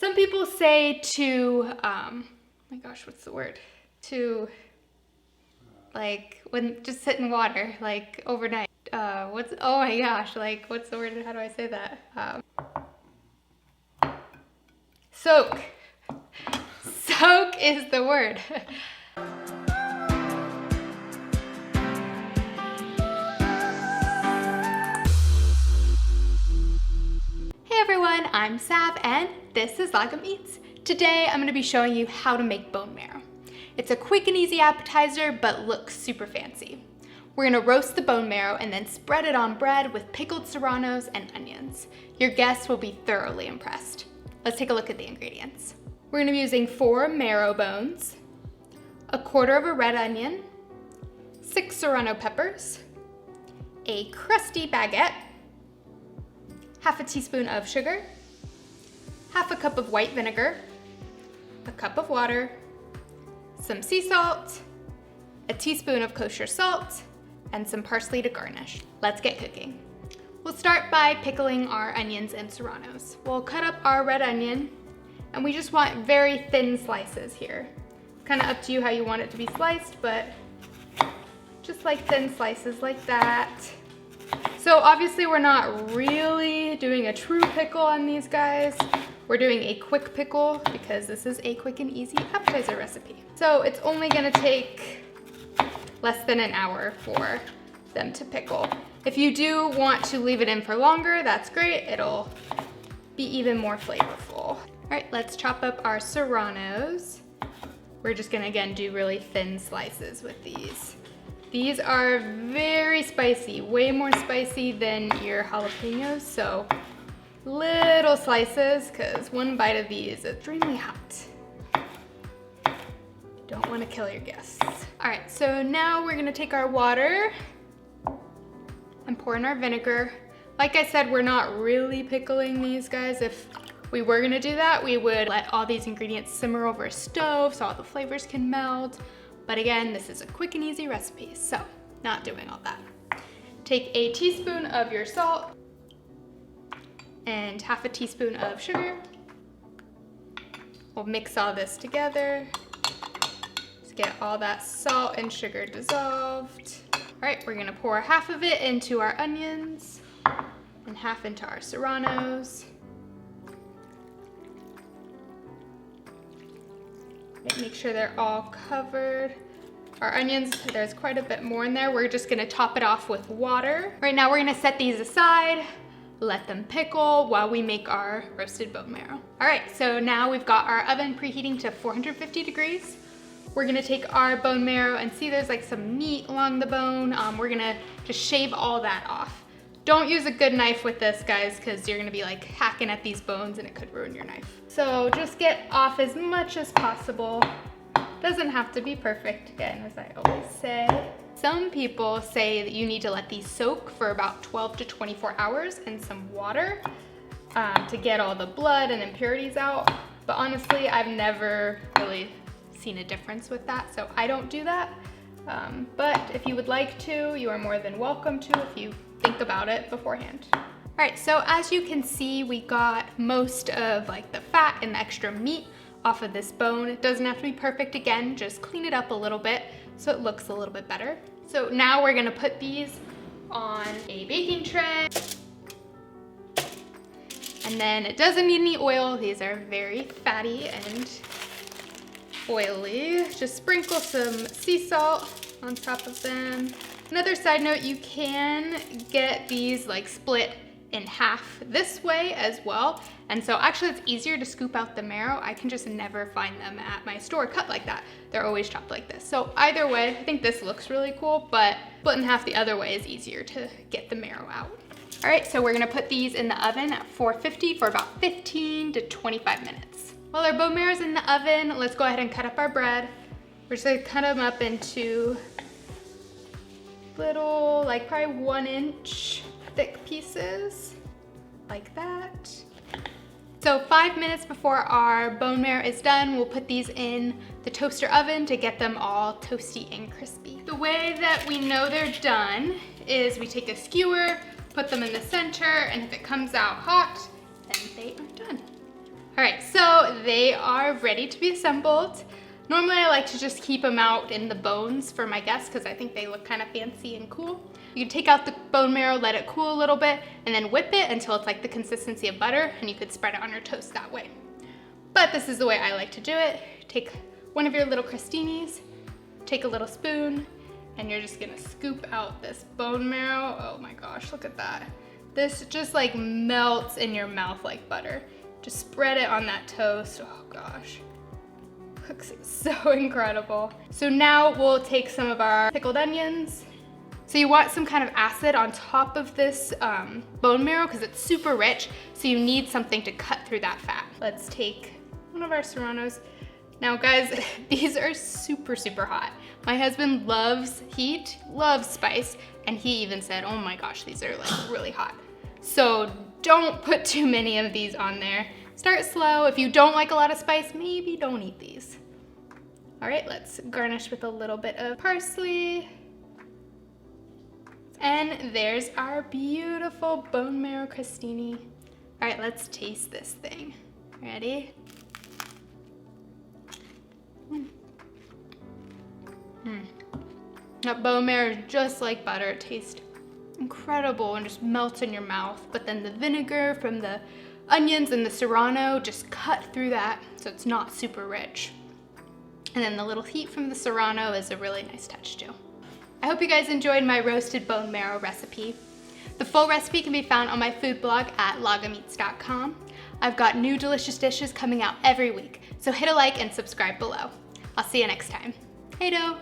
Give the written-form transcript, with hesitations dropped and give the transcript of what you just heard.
Some people say to, my gosh, what's the word? To, like, when just sit in water, like overnight. Oh my gosh, like, what's the word? How do I say that? Soak. Soak is the word. Hey everyone, I'm Sav and this is Lagom Eats. Today I'm going to be showing you how to make bone marrow. It's a quick and easy appetizer but looks super fancy. We're going to roast the bone marrow and then spread it on bread with pickled serranos and onions. Your guests will be thoroughly impressed. Let's take a look at the ingredients. We're going to be using 4 marrow bones, 1/4 of a red onion, 6 serrano peppers, a crusty baguette, 1/2 teaspoon of sugar, 1/2 cup of white vinegar, a cup of water, some sea salt, a teaspoon of kosher salt, and some parsley to garnish. Let's get cooking. We'll start by pickling our onions and serranos. We'll cut up our red onion, and we just want very thin slices here. Kind of up to you how you want it to be sliced, but just like thin slices like that. So obviously we're not really doing a true pickle on these guys. We're doing a quick pickle because this is a quick and easy appetizer recipe. So it's only gonna take less than an hour for them to pickle. If you do want to leave it in for longer, that's great. It'll be even more flavorful. All right, let's chop up our serranos. We're just gonna, again, do really thin slices with these. These are very spicy, way more spicy than your jalapenos, so little slices, because one bite of these is extremely hot. Don't want to kill your guests. All right, so now we're gonna take our water and pour in our vinegar. Like I said, we're not really pickling these guys. If we were gonna do that, we would let all these ingredients simmer over a stove so all the flavors can melt. But again, this is a quick and easy recipe, so not doing all that. Take a teaspoon of your salt and 1/2 teaspoon of sugar. We'll mix all this together. Just get all that salt and sugar dissolved. All right, we're gonna pour 1/2 of it into our onions and 1/2 into our serranos. Make sure they're all covered. Our onions, there's quite a bit more in there. We're just gonna top it off with water. Right now we're gonna set these aside, let them pickle while we make our roasted bone marrow. All right, so now we've got our oven preheating to 450 degrees. We're gonna take our bone marrow and see there's like some meat along the bone. We're gonna just shave all that off. Don't use a good knife with this, guys, because you're gonna be like hacking at these bones and it could ruin your knife. So just get off as much as possible. Doesn't have to be perfect, again, as I always say. Some people say that you need to let these soak for about 12 to 24 hours in some water to get all the blood and impurities out. But honestly, I've never really seen a difference with that, so I don't do that. But if you would like to, you are more than welcome to if you think about it beforehand. All right, so as you can see, we got most of like the fat and the extra meat off of this bone. It doesn't have to be perfect, again, just clean it up a little bit so it looks a little bit better. So now we're gonna put these on a baking tray. And then it doesn't need any oil. These are very fatty and oily. Just sprinkle some sea salt on top of them. Another side note, you can get these like split in half this way as well. And so actually it's easier to scoop out the marrow. I can just never find them at my store cut like that. They're always chopped like this. So either way, I think this looks really cool, but split in half the other way is easier to get the marrow out. All right, so we're gonna put these in the oven at 450 for about 15 to 25 minutes. While our bone marrow's in the oven, let's go ahead and cut up our bread. We're just gonna cut them up into little, like probably 1-inch thick pieces, like that. So 5 minutes before our bone marrow is done, we'll put these in the toaster oven to get them all toasty and crispy. The way that we know they're done is we take a skewer, put them in the center, and if it comes out hot, then they are done. All All right, so they are ready to be assembled. Normally I like to just keep them out in the bones for my guests because I think they look kind of fancy and cool. You can take out the bone marrow, let it cool a little bit, and then whip it until it's like the consistency of butter, and you could spread it on your toast that way. But this is the way I like to do it. Take one of your little crostinis, take a little spoon, and you're just gonna scoop out this bone marrow. Oh my gosh, look at that. This just like melts in your mouth like butter. Just spread it on that toast. Oh gosh. Looks so incredible. So now we'll take some of our pickled onions. So you want some kind of acid on top of this bone marrow because it's super rich, so you need something to cut through that fat. Let's take one of our serranos. Now guys, these are super, super hot. My husband loves heat, loves spice, and he even said, oh my gosh, these are like really hot. So don't put too many of these on there. Start slow. If you don't like a lot of spice, maybe don't eat these. All right, let's garnish with a little bit of parsley. And there's our beautiful bone marrow crostini. All right, let's taste this thing. Ready? That bone marrow is just like butter. It tastes incredible and just melts in your mouth. But then the vinegar from the onions and the serrano just cut through that, so it's not super rich. And then the little heat from the serrano is a really nice touch too. I hope you guys enjoyed my roasted bone marrow recipe. The full recipe can be found on my food blog at lagomeats.com. I've got new delicious dishes coming out every week, so hit a like and subscribe below. I'll see you next time. Hey-do!